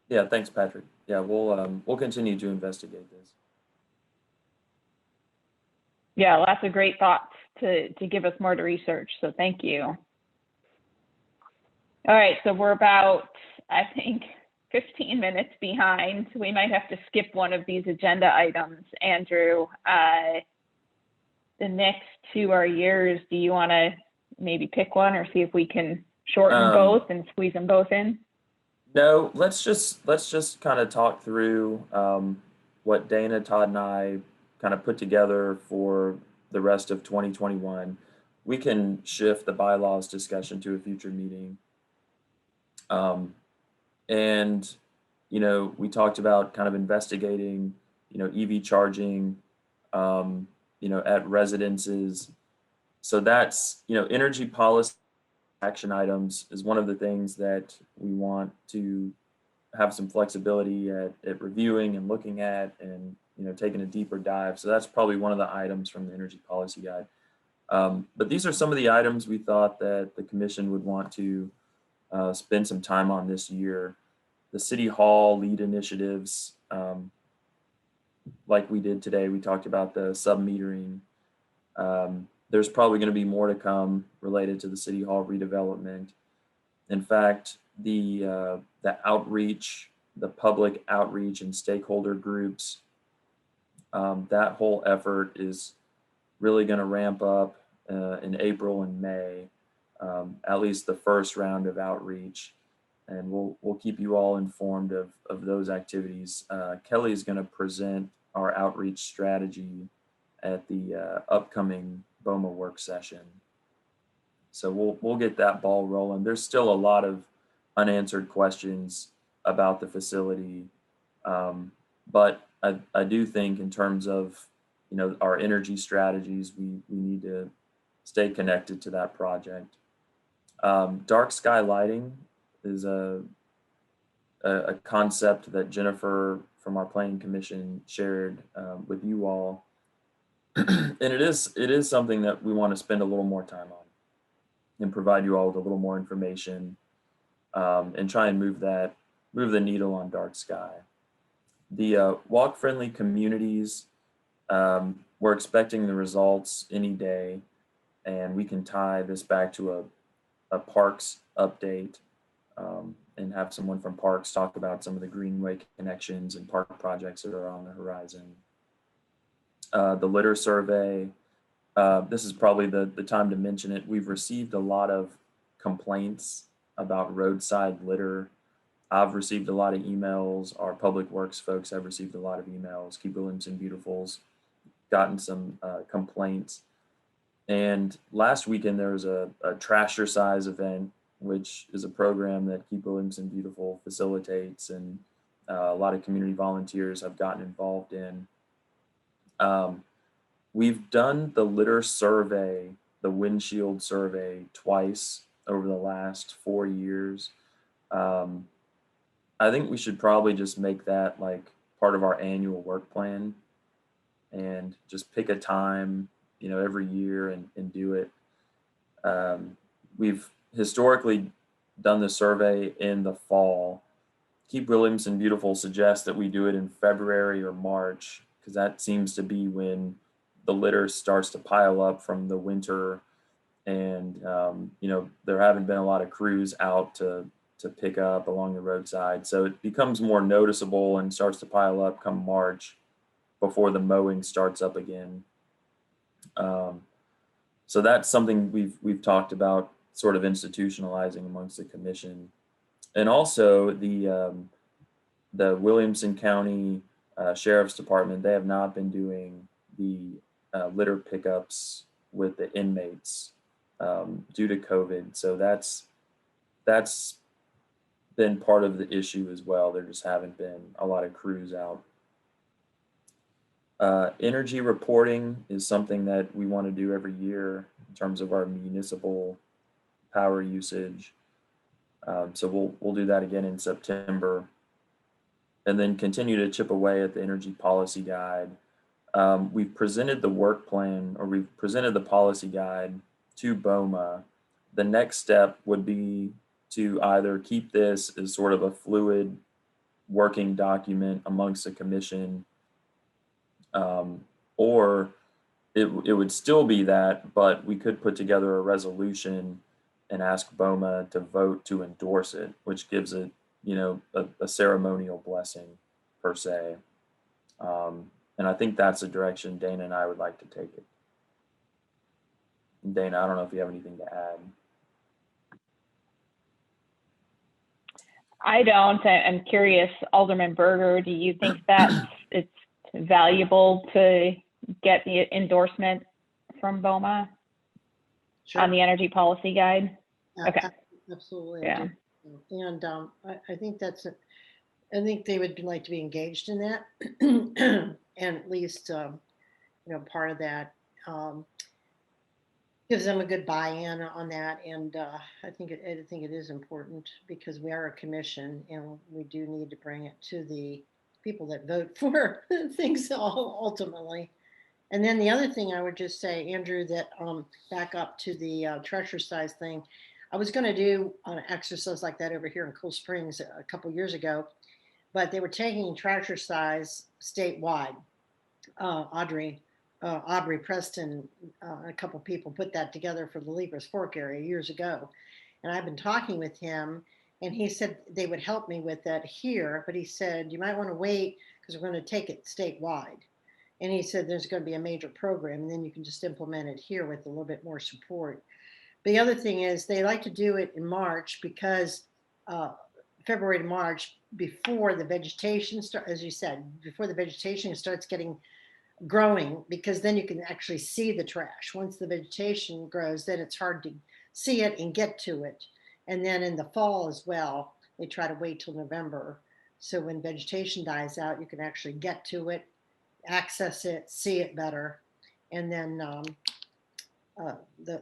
Yeah, thanks, Patrick. Yeah, we'll continue to investigate this. Yeah, lots of great thoughts to give us more to research. So thank you. All right, so we're about, I think, 15 minutes behind. So we might have to skip one of these agenda items. Andrew, the next two are yours. Do you want to maybe pick one, or see if we can shorten both and squeeze them both in? No, let's just kind of talk through what Dana, Todd, and I kind of put together for the rest of 2021. We can shift the bylaws discussion to a future meeting. And, we talked about kind of investigating, EV charging, at residences. So that's, energy policy action items is one of the things that we want to have some flexibility at reviewing and looking at, and taking a deeper dive. So that's probably one of the items from the energy policy guide. But these are some of the items we thought that the commission would want to spend some time on this year. The City Hall lead initiatives, like we did today, we talked about the sub-metering. There's probably going to be more to come related to the City Hall redevelopment. In fact, the outreach the public outreach and stakeholder groups. That whole effort is really going to ramp up in April and May, at least the first round of outreach. And we'll keep you all informed of those activities. Kelly is going to present our outreach strategy at the upcoming BOMA work session. So we'll get that ball rolling. There's still a lot of unanswered questions about the facility, but I do think in terms of our energy strategies, we need to stay connected to that project. Dark sky lighting is a concept that Jennifer from our planning commission shared with you all, and it is something that we want to spend a little more time on and provide you all with a little more information, and try and move the needle on dark sky. The walk friendly communities, we're expecting the results any day, and we can tie this back to a parks update, and have someone from parks talk about some of the greenway connections and park projects that are on the horizon. The litter survey, this is probably the time to mention it. We've received a lot of complaints about roadside litter. I've received a lot of emails. Our public works folks have received a lot of emails. Keep Williamson Beautiful's gotten some complaints. And last weekend there was a Trash Your Size event, which is a program that Keep Williamson Beautiful facilitates, and a lot of community volunteers have gotten involved in. We've done the litter survey, the windshield survey, twice over the last 4 years. I think we should probably just make that like part of our annual work plan, and just pick a time, every year and do it. We've historically done the survey in the fall. Keep Williamson Beautiful suggests that we do it in February or March, because that seems to be when the litter starts to pile up from the winter, and there haven't been a lot of crews out to pick up along the roadside, so it becomes more noticeable and starts to pile up come March before the mowing starts up again. So that's something we've talked about sort of institutionalizing amongst the commission. And also the Williamson County Sheriff's Department, they have not been doing the litter pickups with the inmates due to COVID. So that's been part of the issue as well. There just haven't been a lot of crews out. Energy reporting is something that we want to do every year in terms of our municipal power usage. So we'll do that again in September, and then continue to chip away at the energy policy guide. We've presented the work plan, or we've presented the policy guide to BOMA. The next step would be to either keep this as sort of a fluid working document amongst the commission, or it would still be that, but we could put together a resolution and ask BOMA to vote to endorse it, which gives it, a ceremonial blessing per se. And I think that's the direction Dana and I would like to take it. Dana, I don't know if you have anything to add. I don't. I'm curious, Alderman Berger, do you think that it's valuable to get the endorsement from BOMA on the energy policy guide? Okay. Absolutely. Yeah. And I think I think they would like to be engaged in that, and at least part of that gives them a good buy-in on that. And I think it is important, because we are a commission and we do need to bring it to the people that vote for things ultimately. And then the other thing I would just say, Andrew, that back up to the treasure size thing, I was going to do an exercise like that over here in Cool Springs a couple years ago, but they were taking treasure size statewide. Aubrey Preston, a couple people put that together for the Libras Fork area years ago. And I've been talking with him, And he said they would help me with that here, but he said, you might want to wait because we're going to take it statewide. And he said, there's going to be a major program and then you can just implement it here with a little bit more support. The other thing is they like to do it in March because February to March, before the vegetation start, as you said, before the vegetation starts getting growing, because then you can actually see the trash. Once the vegetation grows, then it's hard to see it and get to it. And then in the fall as well, they try to wait till November. So when vegetation dies out, you can actually get to it, access it, see it better. And then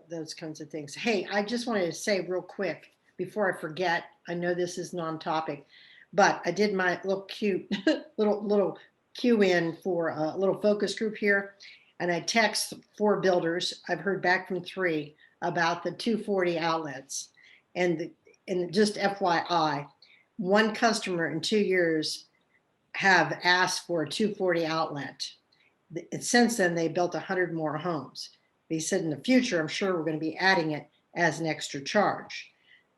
those kinds of things. Hey, I just wanted to say real quick before I forget, I know this is non-topic, but I did my little cute little cue in for a little focus group here. And I text 4 builders. I've heard back from 3 about the 240 outlets. And just FYI, 1 customer in 2 years have asked for a 240 outlet. Since then, they built 100 more homes. He said in the future, I'm sure we're going to be adding it as an extra charge.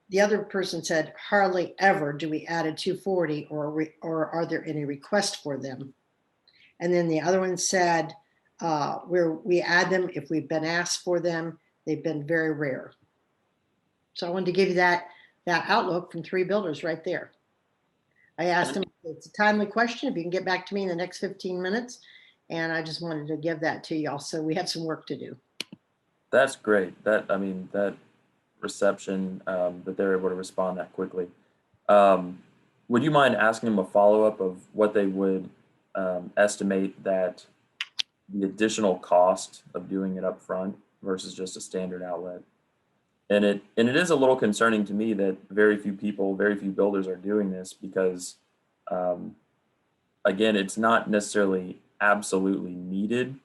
The other person said, hardly ever do we add a 240 or are there any requests for them? And then the other one said, where we add them if we've been asked for them, they've been very rare. So I wanted to give you that outlook from 3 builders right there. I asked them, it's a timely question, if you can get back to me in the next 15 minutes. And I just wanted to give that to y'all. So we have some work to do. That's great. That reception, that they're able to respond that quickly. Would you mind asking them a follow-up of what they would estimate that the additional cost of doing it up front versus just a standard outlet? And it is a little concerning to me that very few builders are doing this because, again, it's not necessarily absolutely needed,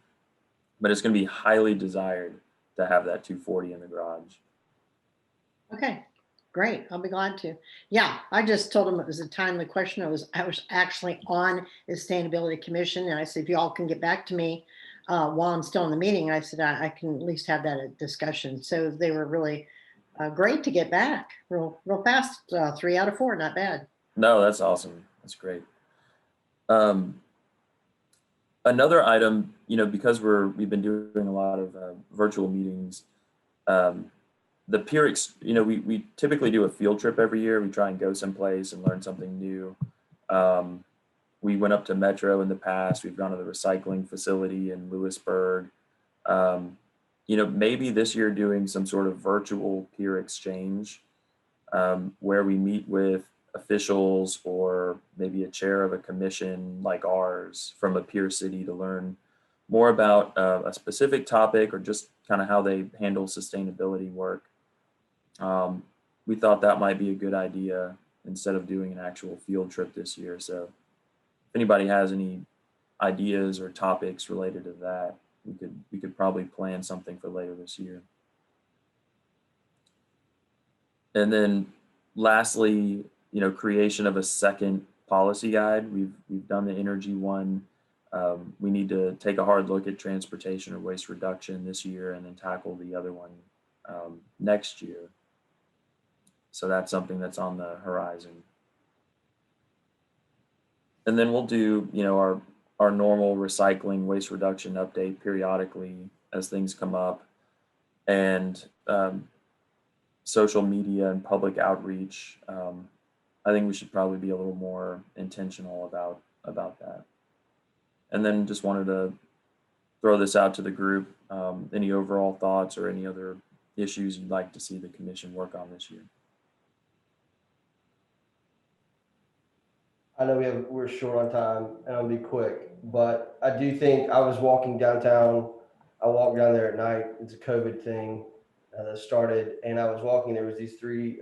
but it's going to be highly desired to have that 240 in the garage. Okay, great. I'll be glad to. Yeah, I just told them it was a timely question. I was actually on the Sustainability Commission, and I said, if y'all can get back to me while I'm still in the meeting, I said I can at least have that discussion. So they were really great to get back real fast. 3 out of 4, not bad. No, that's awesome. That's great. Another item, because we've been doing a lot of virtual meetings, the peer, we typically do a field trip every year. We try and go someplace and learn something new. We went up to Metro in the past. We've gone to the recycling facility in Lewisburg. Maybe this year doing some sort of virtual peer exchange where we meet with officials or maybe a chair of a commission like ours from a peer city to learn more about a specific topic or just kind of how they handle sustainability work. We thought that might be a good idea instead of doing an actual field trip this year. So if anybody has any ideas or topics related to that, we could probably plan something for later this year. And then lastly, creation of a second policy guide. We've done the energy one. We need to take a hard look at transportation or waste reduction this year and then tackle the other one next year. So that's something that's on the horizon. And then we'll do, our normal recycling waste reduction update periodically as things come up, and social media and public outreach. I think we should probably be a little more intentional about that. And then just wanted to throw this out to the group. Any overall thoughts or any other issues you'd like to see the commission work on this year? I know we're short on time and I'll be quick, but I do think I was walking downtown. I walked down there at night. It's a COVID thing that started, and I was walking. There was these 3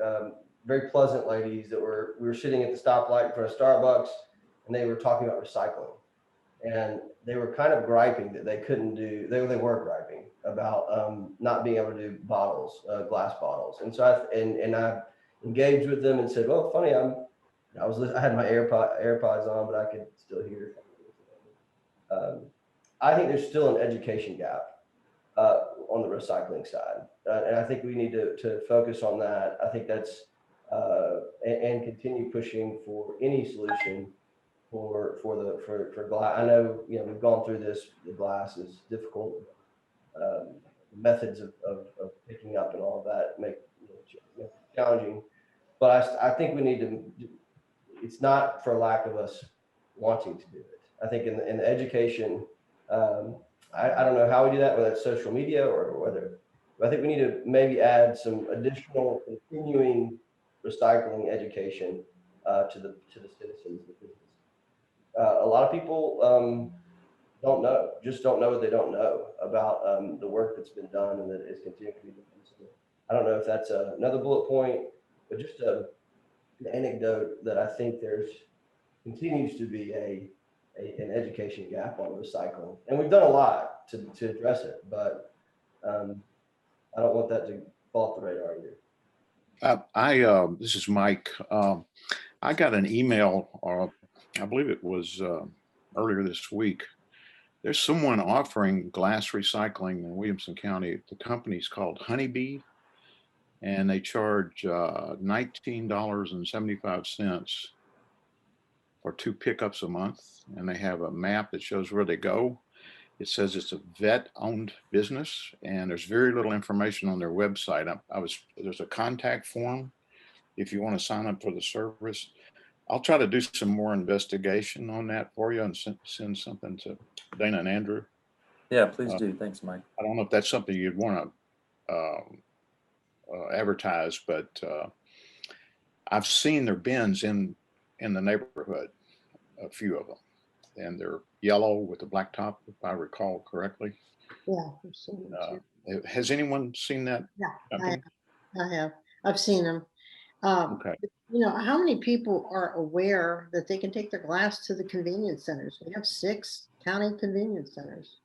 very pleasant ladies we were sitting at the stoplight in front of Starbucks, and they were talking about recycling, and they were kind of griping that they couldn't do. They were griping about not being able to do bottles, glass bottles, and so I engaged with them and said, "Well, funny, I had my AirPods on, but I could still hear." I think there's still an education gap on the recycling side, and I think we need to focus on that. I think that's and continue pushing for any solution for glass. I know, we've gone through this. The glass is difficult. Methods of picking up and all of that make challenging. But I think we need to. It's not for lack of us wanting to do it. I think in the education, I don't know how we do that, whether it's social media or whether. I think we need to maybe add some additional continuing recycling education to the citizens, because a lot of people don't know what they don't know about the work that's been done and that is continuing to be done. So I don't know if that's another bullet point, but just an anecdote that I think continues to be an education gap on recycling, and we've done a lot to address it, but I don't want that to fall off the radar either. This is Mike. I got an email, I believe it was earlier this week. There's someone offering glass recycling in Williamson County. The company's called Honeybee, and they charge $19.75 for 2 pickups a month. And they have a map that shows where they go. It says it's a vet-owned business, and there's very little information on their website. There's a contact form if you want to sign up for the service. I'll try to do some more investigation on that for you and send something to Dana and Andrew. Yeah, please do. Thanks, Mike. I don't know if that's something you'd want to advertise, but I've seen their bins in the neighborhood, a few of them, and they're yellow with a black top, if I recall correctly. Yeah. I've seen them too. Has anyone seen that? Yeah, I have. I've seen them. Okay. How many people are aware that they can take their glass to the convenience centers? We have 6 county convenience centers.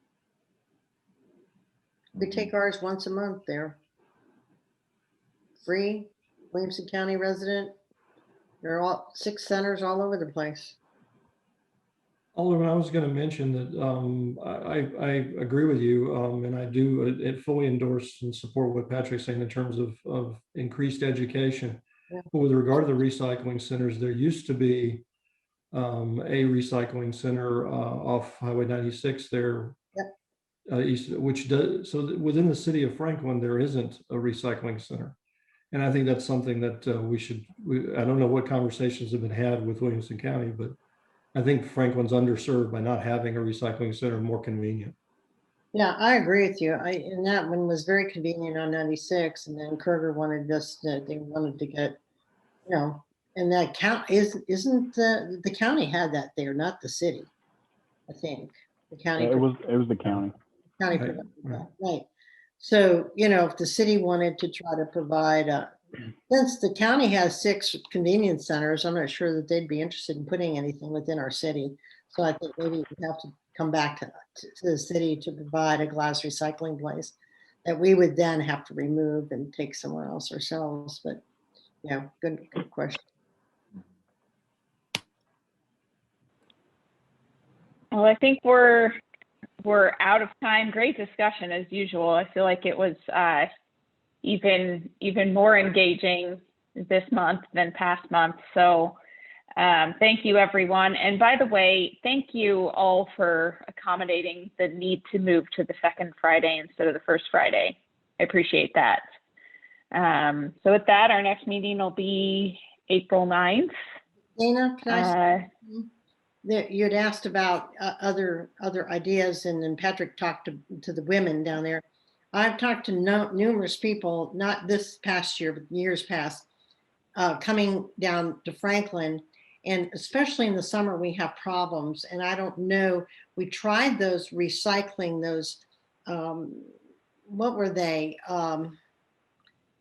We take ours once a month there. Free, Williamson County resident. There are all 6 centers all over the place. Alderman, I was going to mention that I agree with you, and I do fully endorse and support what Patrick's saying in terms of increased education. Yeah. But with regard to the recycling centers, there used to be a recycling center off Highway 96 there, east, which does, so within the city of Franklin, there isn't a recycling center. And I think that's something that I don't know what conversations have been had with Williamson County, but I think Franklin's underserved by not having a recycling center more convenient. Yeah, I agree with you. And that one was very convenient on 96, and then Kruger wanted they wanted to get, and that count isn't the county had that there, not the city. I think the county. It was the county. County provided that, right. So if the city wanted to try to provide since the county has 6 convenience centers, I'm not sure that they'd be interested in putting anything within our city. So I think maybe we have to come back to the city to provide a glass recycling place that we would then have to remove and take somewhere else ourselves. But yeah, good question. Well, I think we're out of time. Great discussion as usual. I feel like it was even more engaging this month than past months. So thank you, everyone. And by the way, thank you all for accommodating the need to move to the second Friday instead of the first Friday. I appreciate that. So with that, our next meeting will be April 9th. Dana, can I you had asked about other ideas, and then Patrick talked to the women down there. I've talked to numerous people, not this past year, but years past, coming down to Franklin, and especially in the summer, we have problems. And I don't know, we tried those recycling, those, what were they?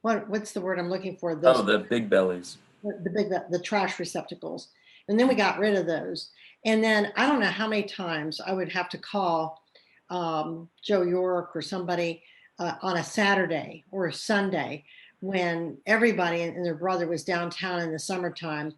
What's the word I'm looking for? Those, the big bellies. The trash receptacles. And then we got rid of those. And then I don't know how many times I would have to call Joe York or somebody on a Saturday or a Sunday when everybody and their brother was downtown in the summertime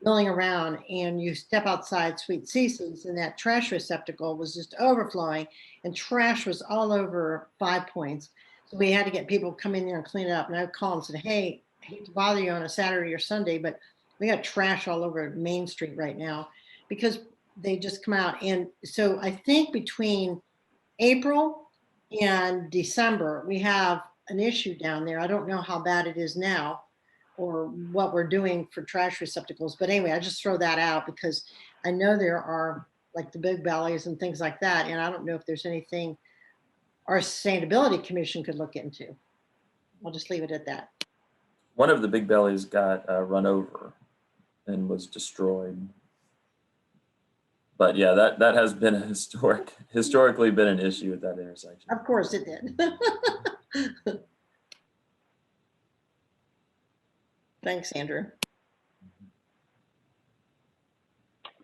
milling around, and you step outside Sweet Cece's and that trash receptacle was just overflowing and trash was all over 5 Points. So we had to get people come in there and clean it up. And I would call and said, hey, hate to bother you on a Saturday or Sunday, but we got trash all over Main Street right now because they just come out. And so I think between April and December, we have an issue down there. I don't know how bad it is now or what we're doing for trash receptacles. But anyway, I just throw that out because I know there are like the big bellies and things like that. And I don't know if there's anything our Sustainability Commission could look into. I'll just leave it at that. One of the big bellies got run over and was destroyed. But yeah, that has been a historically been an issue at that intersection. Of course it did. Thanks, Andrew.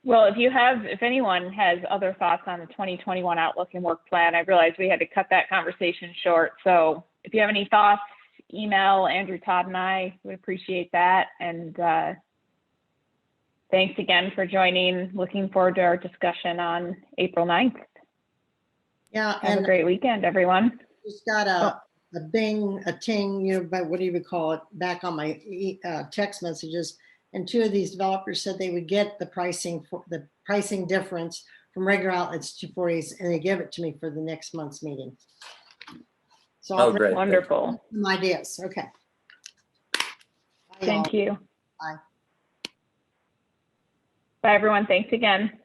Well, if anyone has other thoughts on the 2021 Outlook and Work Plan, I realized we had to cut that conversation short. So if you have any thoughts, email Andrew, Todd, and I would appreciate that. And thanks again for joining. Looking forward to our discussion on April 9th. Yeah, Have a great weekend, everyone. Just got a bing, a ting, you know, but what do you call it, back on my text messages. And two of these developers said they would get the pricing difference from regular outlets to 240s, and they give it to me for the next month's meeting. So Oh, great. Wonderful. Some ideas. Okay. Bye, Thank y'all. you. Bye. Bye, everyone. Thanks again.